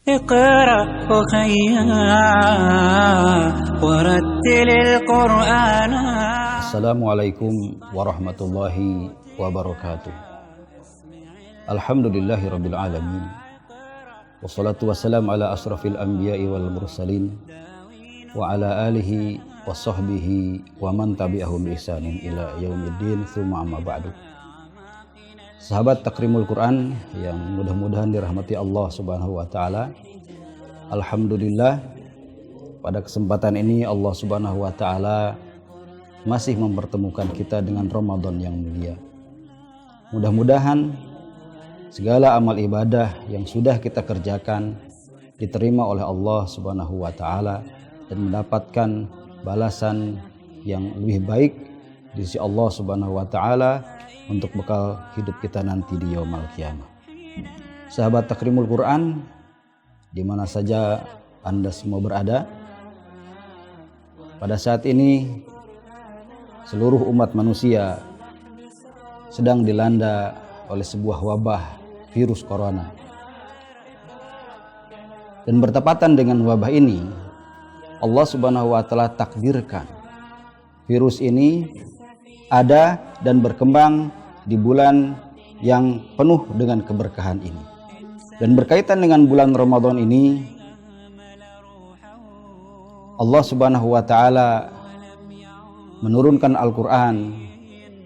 اقرأ أخيا ورتل القرآن. Assalamualaikum warahmatullahi wabarakatuh. Alhamdulillahirabbil alamin. Wassalatu wassalamu ala asrafil anbiya'i wal mursalin wa ala alihi wa sahbihi wa man tabi'ahum bi ihsanin ila yaumiddin, tsumma amma ba'du. Sahabat Takrimul Quran yang mudah-mudahan dirahmati Allah Subhanahu wa taala. Alhamdulillah, pada kesempatan ini Allah Subhanahu wa taala masih mempertemukan kita dengan Ramadan yang mulia. Mudah-mudahan segala amal ibadah yang sudah kita kerjakan diterima oleh Allah Subhanahu wa taala dan mendapatkan balasan yang lebih baik di sisi Allah Subhanahu wa taala untuk bekal hidup kita nanti di yaumul qiyamah. Sahabat Takrimul Quran, di mana saja Anda semua berada, pada saat ini seluruh umat manusia sedang dilanda oleh sebuah wabah virus corona. Dan bertepatan dengan wabah ini, Allah Subhanahu wa taala takdirkan virus ini ada dan berkembang di bulan yang penuh dengan keberkahan ini. Dan berkaitan dengan bulan Ramadan ini, Allah Subhanahu wa taala menurunkan Al-Qur'an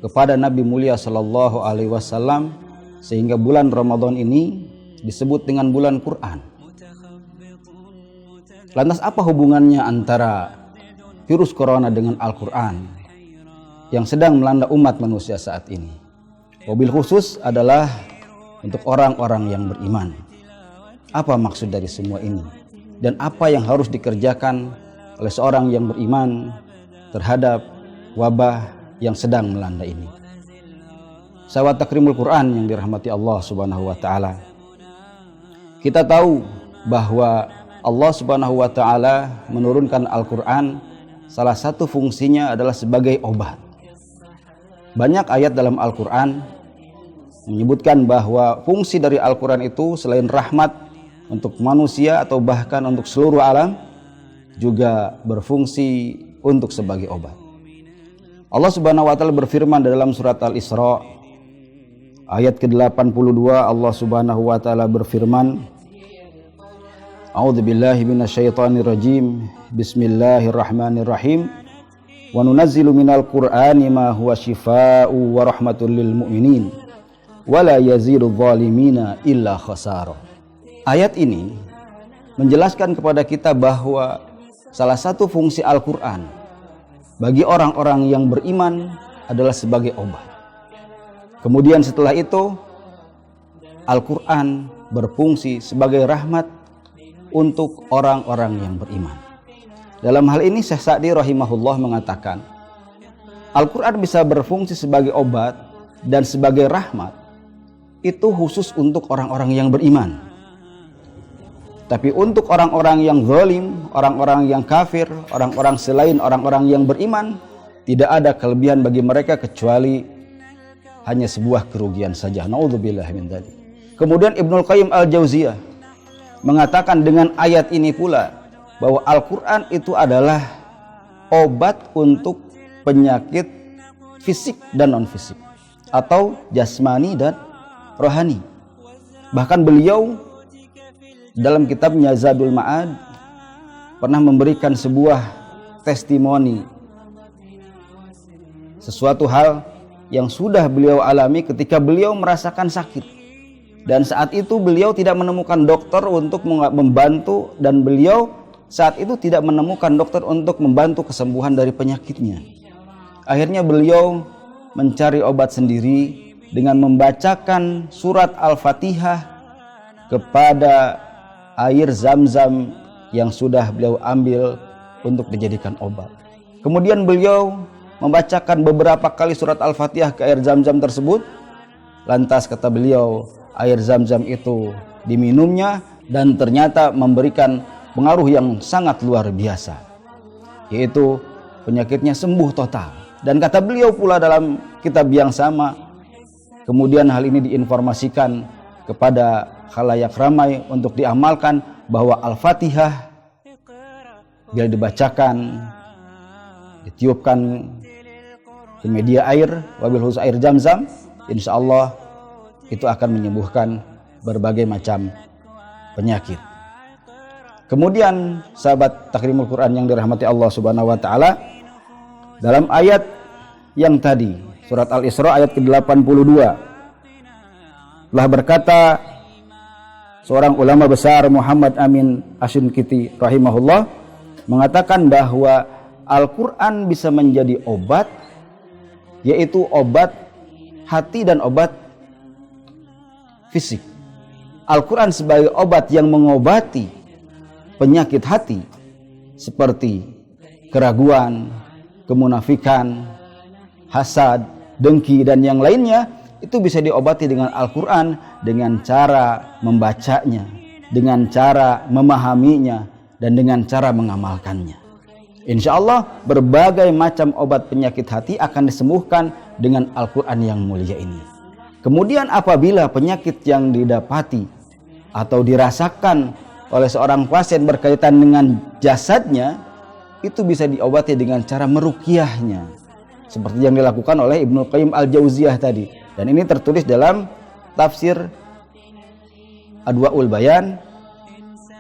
kepada Nabi mulia sallallahu alaihi wasallam sehingga bulan Ramadan ini disebut dengan bulan Quran. Lantas apa hubungannya antara virus corona dengan Al-Qur'an yang sedang melanda umat manusia saat ini? Wabil khusus adalah untuk orang-orang yang beriman. Apa maksud dari semua ini? Dan apa yang harus dikerjakan oleh seorang yang beriman terhadap wabah yang sedang melanda ini? Sahabat Takrimul Quran yang dirahmati Allah Subhanahu wa taala, kita tahu bahwa Allah Subhanahu wa taala menurunkan Al-Qur'an, salah satu fungsinya adalah sebagai obat. Banyak ayat dalam Al-Quran menyebutkan bahwa fungsi dari Al-Quran itu selain rahmat untuk manusia atau bahkan untuk seluruh alam, juga berfungsi untuk sebagai obat. Allah Subhanahu wa taala berfirman dalam surat Al-Isra ayat ke-82. Allah Subhanahu wa taala berfirman, A'udzubillahi minasyaitonirrajim. Bismillahirrahmanirrahim. Wa nunazzilu minal qur'ani ma huwa syifaa'u wa rahmatul lil mu'minin wa la yazidudz zalimina illa khasara. Ayat ini menjelaskan kepada kita bahwa salah satu fungsi Al-Qur'an bagi orang-orang yang beriman adalah sebagai obat. Kemudian setelah itu Al-Qur'an berfungsi sebagai rahmat untuk orang-orang yang beriman. Dalam hal ini Syekh Sa'di rahimahullah mengatakan, Al-Quran bisa berfungsi sebagai obat dan sebagai rahmat itu khusus untuk orang-orang yang beriman. Tapi untuk orang-orang yang zalim, orang-orang yang kafir, orang-orang selain orang-orang yang beriman, tidak ada kelebihan bagi mereka kecuali hanya sebuah kerugian saja. Na'udzubillahi min dzalik. Kemudian Ibnul Qayyim Al-Jauziyah mengatakan dengan ayat ini pula bahwa Al-Quran itu adalah obat untuk penyakit fisik dan non-fisik, atau jasmani dan rohani. Bahkan beliau dalam kitabnya Zadul Ma'ad pernah memberikan sebuah testimoni, sesuatu hal yang sudah beliau alami ketika beliau merasakan sakit. Dan saat itu beliau tidak menemukan dokter untuk membantu, dan beliau saat itu tidak menemukan dokter untuk membantu kesembuhan dari penyakitnya. Akhirnya beliau mencari obat sendiri dengan membacakan surat Al-Fatihah kepada air zam-zam yang sudah beliau ambil untuk dijadikan obat. Kemudian beliau membacakan beberapa kali surat Al-Fatihah ke air zam-zam tersebut. Lantas kata beliau, air zam-zam itu diminumnya dan ternyata memberikan pengaruh yang sangat luar biasa, yaitu penyakitnya sembuh total. Dan kata beliau pula dalam kitab yang sama, kemudian hal ini diinformasikan kepada khalayak ramai untuk diamalkan, bahwa Al-Fatihah bila dibacakan, ditiupkan ke media air, wabil khusus air Zam-Zam, insya Allah itu akan menyembuhkan berbagai macam penyakit. Kemudian sahabat Takrimul Quran yang dirahmati Allah Subhanahu wa taala, dalam ayat yang tadi surat Al-Isra ayat ke-82 telah berkata seorang ulama besar Muhammad Amin Asy-Syinqiti rahimahullah mengatakan bahwa Al-Quran bisa menjadi obat, yaitu obat hati dan obat fisik. Al-Quran sebagai obat yang mengobati penyakit hati seperti keraguan, kemunafikan, hasad, dengki, dan yang lainnya, itu bisa diobati dengan Al-Quran dengan cara membacanya, dengan cara memahaminya, dan dengan cara mengamalkannya. Insya Allah berbagai macam obat penyakit hati akan disembuhkan dengan Al-Quran yang mulia ini. Kemudian apabila penyakit yang didapati atau dirasakan oleh seorang pasien berkaitan dengan jasadnya, itu bisa diobati dengan cara meruqyahnya, seperti yang dilakukan oleh Ibnu Qayyim Al-Jauziyah tadi. Dan ini tertulis dalam tafsir Adwaul Bayan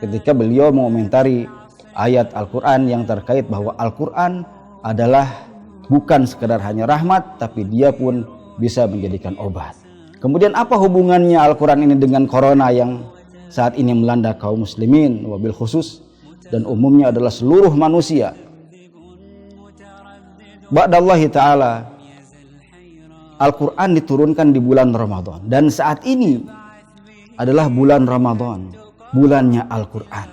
ketika beliau mengomentari ayat Al-Quran yang terkait bahwa Al-Quran adalah bukan sekedar hanya rahmat, tapi dia pun bisa menjadikan obat. Kemudian apa hubungannya Al-Quran ini dengan corona yang saat ini melanda kaum muslimin wabil khusus dan umumnya adalah seluruh manusia? Ba'dallahi ta'ala, Al-Quran diturunkan di bulan Ramadan, dan saat ini adalah bulan Ramadan, bulannya Al-Quran.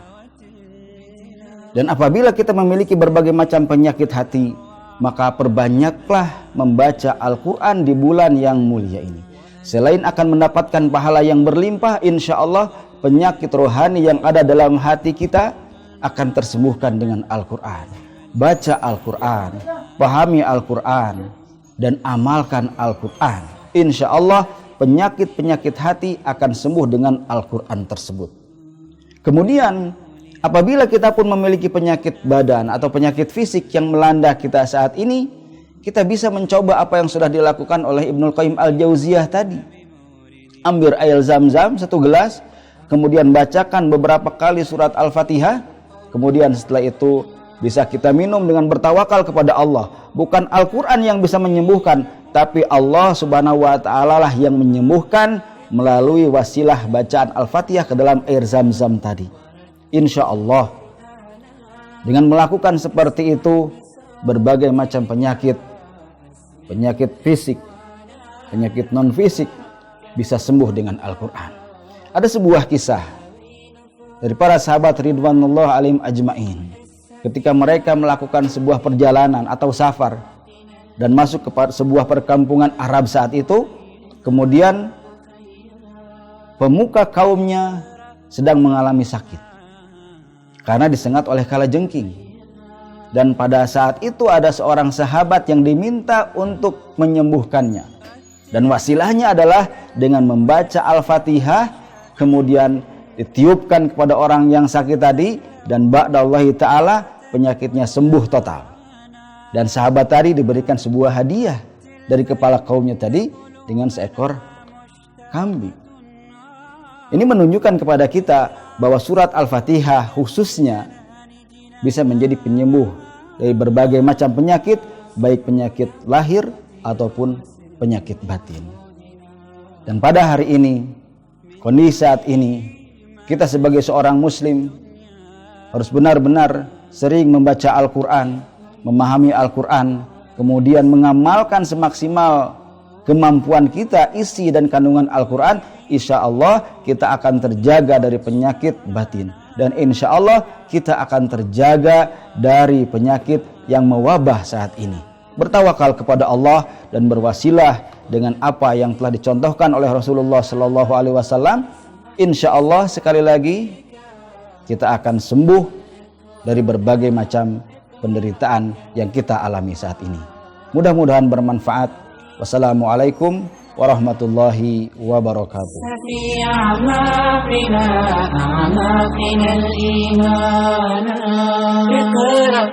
Dan apabila kita memiliki berbagai macam penyakit hati, maka perbanyaklah membaca Al-Quran di bulan yang mulia ini. Selain akan mendapatkan pahala yang berlimpah, insya Allah penyakit rohani yang ada dalam hati kita akan tersembuhkan dengan Al-Quran. Baca Al-Quran, pahami Al-Quran, dan amalkan Al-Quran. Insya Allah penyakit-penyakit hati akan sembuh dengan Al-Quran tersebut. Kemudian apabila kita pun memiliki penyakit badan atau penyakit fisik yang melanda kita saat ini, kita bisa mencoba apa yang sudah dilakukan oleh Ibnu Qayyim Al-Jauziyah tadi. Ambil air Zam-Zam 1 gelas, kemudian bacakan beberapa kali surat Al-Fatihah, kemudian setelah itu bisa kita minum dengan bertawakal kepada Allah. Bukan Al-Quran yang bisa menyembuhkan, tapi Allah Subhanahu wa ta'ala lah yang menyembuhkan melalui wasilah bacaan Al-Fatihah ke dalam air Zam-Zam tadi. Insya Allah dengan melakukan seperti itu, berbagai macam penyakit fisik, penyakit non fisik bisa sembuh dengan Al-Quran. Ada sebuah kisah dari para sahabat ridwanullah alaihim ajmain, ketika mereka melakukan sebuah perjalanan atau safar dan masuk ke sebuah perkampungan Arab saat itu, kemudian pemuka kaumnya sedang mengalami sakit karena disengat oleh kalajengking. Dan pada saat itu ada seorang sahabat yang diminta untuk menyembuhkannya. Dan wasilahnya adalah dengan membaca Al-Fatihah, kemudian ditiupkan kepada orang yang sakit tadi, dan ba'dallahi ta'ala penyakitnya sembuh total. Dan sahabat tadi diberikan sebuah hadiah dari kepala kaumnya tadi dengan seekor kambing. Ini menunjukkan kepada kita bahwa surat Al-Fatihah khususnya bisa menjadi penyembuh dari berbagai macam penyakit, baik penyakit lahir ataupun penyakit batin. Dan pada hari ini, kondisi saat ini, kita sebagai seorang muslim harus benar-benar sering membaca Al-Quran, memahami Al-Quran, kemudian mengamalkan semaksimal kemampuan kita isi dan kandungan Al-Quran. Insya Allah kita akan terjaga dari penyakit batin, dan insya Allah kita akan terjaga dari penyakit yang mewabah saat ini. Bertawakal kepada Allah dan berwasilah dengan apa yang telah dicontohkan oleh Rasulullah Sallallahu Alaihi Wasallam. Insya Allah sekali lagi kita akan sembuh dari berbagai macam penderitaan yang kita alami saat ini. Mudah-mudahan bermanfaat. Wassalamualaikum warahmatullahi wabarakatuh. في أعماقنا أعماقنا الإيمان اقرأ